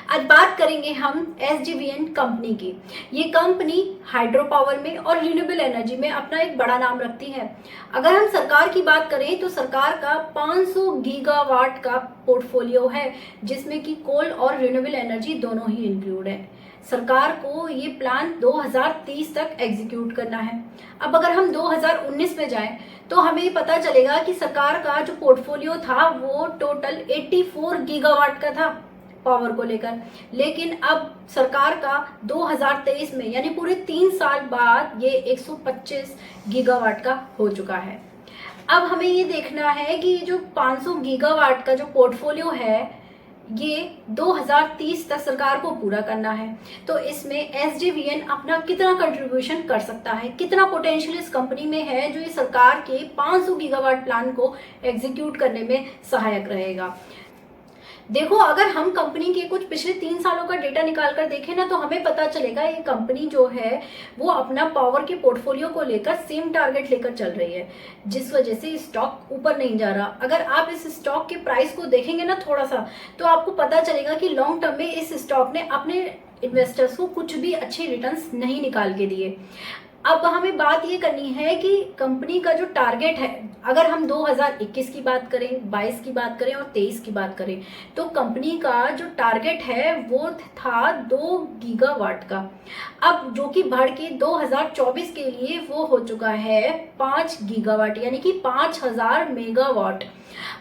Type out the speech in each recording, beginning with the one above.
आज बात करेंगे हम एसजेवीएन कंपनी की। ये कंपनी हाइड्रो पावर में और रिन्यूएबल एनर्जी में अपना एक बड़ा नाम रखती है। अगर हम सरकार की बात करें तो सरकार का 500 गीगावाट का पोर्टफोलियो है, जिसमें कि कोल और रिन्यूएबल एनर्जी दोनों ही इंक्लूड है। सरकार को ये प्लान 2030 तक एग्जीक्यूट करना है। अब अगर हम 2019 में जाएं तो हमें पता चलेगा कि सरकार का जो पोर्टफोलियो था वो टोटल 84 गीगावाट का था पावर को लेकर, लेकिन अब सरकार का 2023 में यानी पूरे 3 साल बाद ये 125 गीगावाट का हो चुका है। अब हमें ये देखना है कि जो 500 गीगावाट का जो पोर्टफोलियो है ये 2030 तक सरकार को पूरा करना है। तो इसमें एसजेवीएन अपना कितना कंट्रीब्यूशन कर सकता है, कितना पोटेंशियल इस कंपनी में है जो ये सरकार के 500 गीगावाट प्लान को एग्जीक्यूट करने में सहायक रहेगा। देखो, अगर हम कंपनी के कुछ पिछले 3 सालों का डेटा निकाल कर देखें ना तो हमें पता चलेगा ये कंपनी जो है वो अपना पावर के पोर्टफोलियो को लेकर सेम टारगेट लेकर चल रही है, जिस वजह से स्टॉक ऊपर नहीं जा रहा। अगर आप इस स्टॉक के प्राइस को देखेंगे ना थोड़ा सा तो आपको पता चलेगा कि लॉन्ग टर्म में इस स्टॉक ने अपने इन्वेस्टर्स को कुछ भी अच्छे रिटर्न्स नहीं निकाल के दिए। अब हमें बात ये करनी है कि कंपनी का जो टारगेट है, अगर हम 2021 की बात करें, 22 की बात करें और 23 की बात करें तो कंपनी का जो टारगेट है वो था 2 गीगावाट का। अब जो कि बढ़ के 2024 के लिए वो हो चुका है 5 गीगावाट यानी कि 5000 मेगावाट।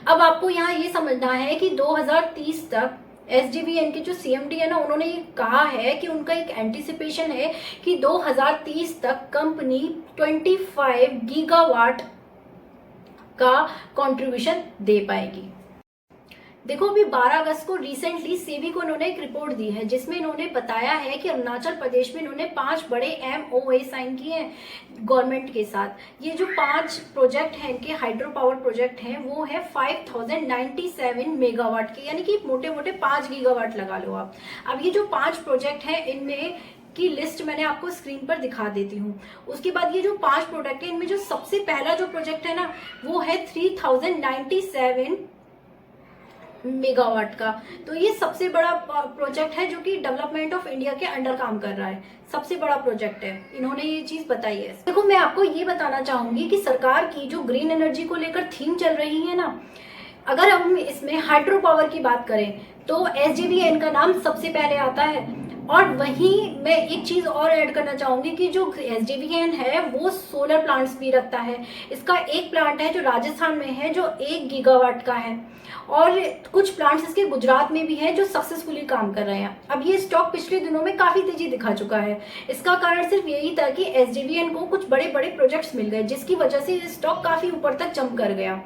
अब आपको यहाँ ये समझना है कि 2030 तक एसजेवीएन के जो सीएमडी है ना, उन्होंने ये कहा है कि उनका एक एंटिसिपेशन है कि 2030 तक कंपनी 25 गीगावाट का कंट्रीब्यूशन दे पाएगी। देखो, अभी 12 अगस्त को रिसेंटली सेबी को इन्होंने एक रिपोर्ट दी है जिसमें इन्होंने बताया है कि अरुणाचल प्रदेश में इन्होंने 5 बड़े एमओए साइन किए हैं गवर्नमेंट के साथ। ये जो 5 प्रोजेक्ट हैं इनके हाइड्रो पावर प्रोजेक्ट हैं वो है 5097 मेगावाट के, यानी कि मोटे मोटे 5 गीगावाट लगा लो आप। अब ये जो 5 प्रोजेक्ट हैं इनमें की लिस्ट मैंने आपको स्क्रीन पर दिखा देती हूँ। उसके बाद ये जो 5 प्रोजेक्ट है इनमें जो सबसे पहला जो प्रोजेक्ट है ना वो है 3097 मेगावाट का। तो ये सबसे बड़ा प्रोजेक्ट है जो कि डेवलपमेंट ऑफ इंडिया के अंडर काम कर रहा है, सबसे बड़ा प्रोजेक्ट है, इन्होंने ये चीज बताई है। देखो, मैं आपको ये बताना चाहूंगी कि सरकार की जो ग्रीन एनर्जी को लेकर थीम चल रही है ना, अगर हम इसमें हाइड्रो पावर की बात करें तो एसजेवीएन का नाम सबसे पहले आता है। और वहीं मैं एक चीज और ऐड करना चाहूंगी कि जो एसजेवीएन है वो सोलर प्लांट्स भी रखता है। इसका एक प्लांट है जो राजस्थान में है जो 1 गीगावाट का है, और कुछ प्लांट्स इसके गुजरात में भी हैं जो सक्सेसफुली काम कर रहे हैं। अब ये स्टॉक पिछले दिनों में काफी तेजी दिखा चुका है। इसका कारण सिर्फ यही था कि एसजेवीएन को कुछ बड़े बड़े प्रोजेक्ट्स मिल गए जिसकी वजह से ये स्टॉक काफी ऊपर तक जंप कर गया।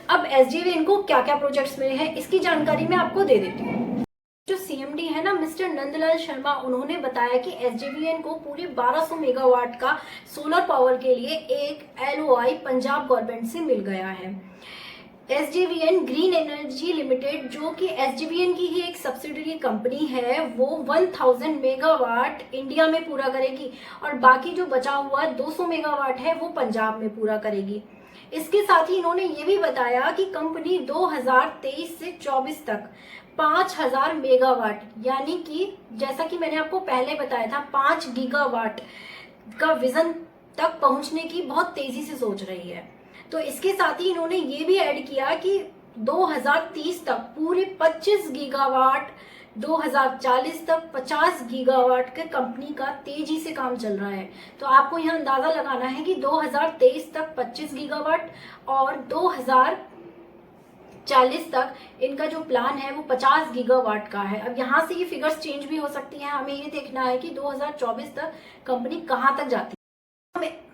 अब एसजेवीएन को क्या क्या प्रोजेक्ट्स मिले हैं इसकी जानकारी मैं आपको दे देती हूँ। जो सीएमडी है ना मिस्टर नंदलाल शर्मा, उन्होंने बताया कि एसजेवीएन को पूरे 1200 मेगावाट का सोलर पावर के लिए एक एलओआई पंजाब गवर्नमेंट से मिल गया है। एसजेवीएन ग्रीन एनर्जी लिमिटेड जो कि एसजेवीएन की ही एक सब्सिडरी कंपनी है वो 1000 मेगावाट इंडिया में पूरा करेगी और बाकी जो बचा हुआ 200 मेगावाट है वो पंजाब में पूरा करेगी। इसके साथ ही इन्होंने ये भी बताया कि कंपनी 2023 से 24 तक 5000 मेगावाट यानी कि जैसा कि मैंने आपको पहले बताया था 5 गीगावाट का विजन तक पहुंचने की बहुत तेजी से सोच रही है। तो इसके साथ ही इन्होंने ये भी ऐड किया कि 2030 तक पूरे 25 गीगावाट, 2040 तक 50 गीगावाट के कंपनी का तेजी से काम चल रहा है। तो आपको यहाँ अंदाजा लगाना है कि 2023 तक 25 गीगावाट और 2040 तक इनका जो प्लान है वो 50 गीगावाट का है। अब यहाँ से ये फिगर्स चेंज भी हो सकती हैं, हमें ये देखना है कि 2024 तक कंपनी कहाँ तक जाती है।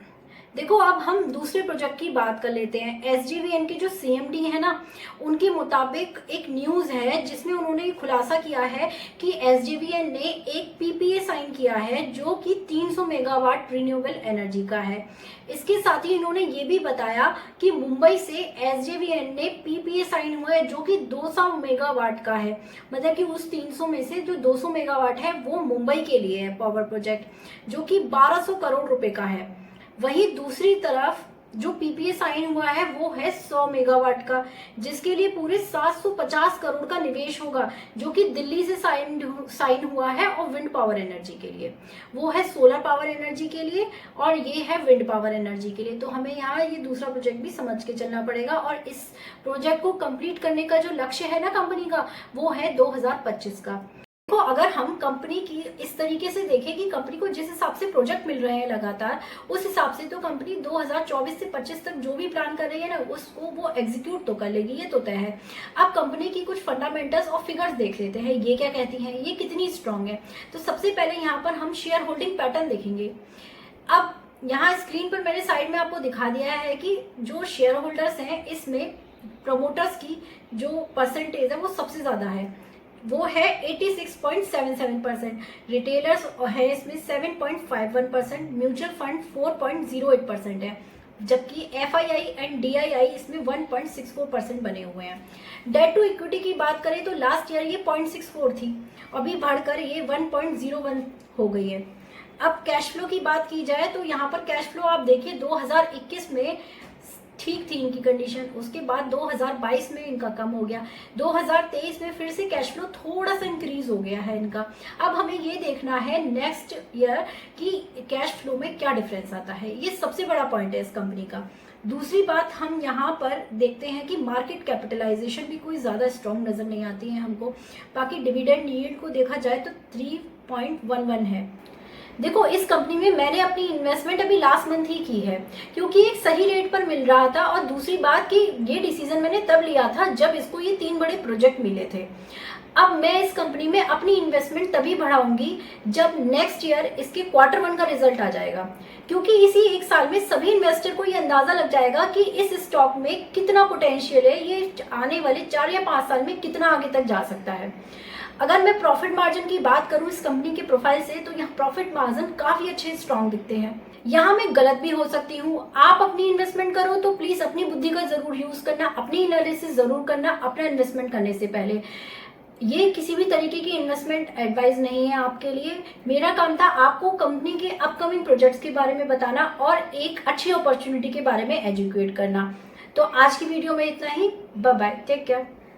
देखो, अब हम दूसरे प्रोजेक्ट की बात कर लेते हैं। एसजेवीएन के जो सीएमडी है ना, उनके मुताबिक एक न्यूज है जिसमें उन्होंने खुलासा किया है कि एसजेवीएन ने एक पीपीए साइन किया है जो कि 300 मेगावाट रिन्यूएबल एनर्जी का है। इसके साथ ही इन्होंने ये भी बताया कि मुंबई से एसजेवीएन ने पीपीए साइन हुआ है जो कि 200 मेगावाट का है। मतलब कि उस 300 में से जो 200 मेगावाट है वो मुंबई के लिए है पावर प्रोजेक्ट, जो कि 1200 करोड़ रुपए का है। वहीं दूसरी तरफ जो पीपीए साइन हुआ है वो है 100 मेगावाट का, जिसके लिए पूरे 750 करोड़ का निवेश होगा, जो कि दिल्ली से साइन हुआ है, और विंड पावर एनर्जी के लिए। वो है सोलर पावर एनर्जी के लिए और ये है विंड पावर एनर्जी के लिए। तो हमें यहाँ ये दूसरा प्रोजेक्ट भी समझ के चलना पड़ेगा, और इस प्रोजेक्ट को कंप्लीट करने का जो लक्ष्य है ना कंपनी का, वो है 2025 का। तो अगर हम कंपनी की इस तरीके से देखें कि कंपनी को जिस हिसाब से प्रोजेक्ट मिल रहे हैं लगातार, उस हिसाब से तो कंपनी 2024 से 25 तक जो भी प्लान कर रही है ना, उसको वो एग्जीक्यूट तो कर लेगी, ये तो तय है। अब कंपनी की कुछ फंडामेंटल्स और फिगर्स देख लेते हैं, ये क्या कहती हैं, ये कितनी स्ट्रांग है। तो सबसे पहले यहाँ पर हम शेयर होल्डिंग पैटर्न देखेंगे। अब यहाँ स्क्रीन पर मैंने साइड में आपको दिखा दिया है कि जो शेयर होल्डर्स हैं, इसमें प्रमोटर्स की जो परसेंटेज है वो सबसे ज़्यादा है, वो है 86.77%। रिटेलर्स है इसमें 7.51%, म्यूचुअल फंड 4.08% है, जबकि FII एंड DII इसमें 1.64% बने हुए हैं। डेट टू इक्विटी की बात करें तो लास्ट ईयर ये 0.64 थी, अभी बढ़कर ये 1.01 हो गई है। अब कैश फ्लो की बात की जाए तो यहाँ पर कैश फ्लो आप देखिए 2021 में ठीक थी इनकी कंडीशन, उसके बाद 2022 में इनका कम हो गया, 2023 में फिर से कैश फ्लो थोड़ा सा इंक्रीज हो गया है इनका। अब हमें ये देखना है नेक्स्ट ईयर कि कैश फ्लो में क्या डिफरेंस आता है, ये सबसे बड़ा पॉइंट है इस कंपनी का। दूसरी बात हम यहाँ पर देखते हैं कि मार्केट कैपिटलाइजेशन भी कोई ज़्यादा स्ट्रॉन्ग नज़र नहीं आती है हमको। बाकी डिविडेंड यील्ड को देखा जाए तो 3.11 है। देखो इस कंपनी में मैंने अपनी इन्वेस्टमेंट अभी लास्ट मंथ ही की है, क्योंकि एक सही रेट पर मिल रहा था, और दूसरी बात कि ये डिसीजन मैंने तब लिया था जब इसको ये 3 बड़े प्रोजेक्ट मिले थे। अब मैं इस कंपनी में अपनी इन्वेस्टमेंट तभी बढ़ाऊंगी जब नेक्स्ट ईयर इसके Q1 का रिजल्ट आ जाएगा, क्योंकि इसी एक साल में सभी इन्वेस्टर को ये अंदाजा लग जाएगा कि इस स्टॉक में कितना पोटेंशियल है, ये आने वाले 4 या 5 साल में कितना आगे तक जा सकता है। अगर मैं प्रॉफिट मार्जिन की बात करूं इस कंपनी के प्रोफाइल से, तो यहाँ प्रॉफिट मार्जिन काफी अच्छे स्ट्रॉन्ग दिखते हैं। यहाँ मैं गलत भी हो सकती हूँ, आप अपनी इन्वेस्टमेंट करो तो प्लीज अपनी बुद्धि का जरूर यूज करना, अपनी एनालिसिस जरूर करना अपना इन्वेस्टमेंट करने से पहले। ये किसी भी तरीके की इन्वेस्टमेंट एडवाइस नहीं है आपके लिए। मेरा काम था आपको कंपनी के अपकमिंग प्रोजेक्ट्स के बारे में बताना और एक अच्छी अपॉर्चुनिटी के बारे में एजुकेट करना। तो आज की वीडियो में इतना ही, बाय बाय, टेक केयर।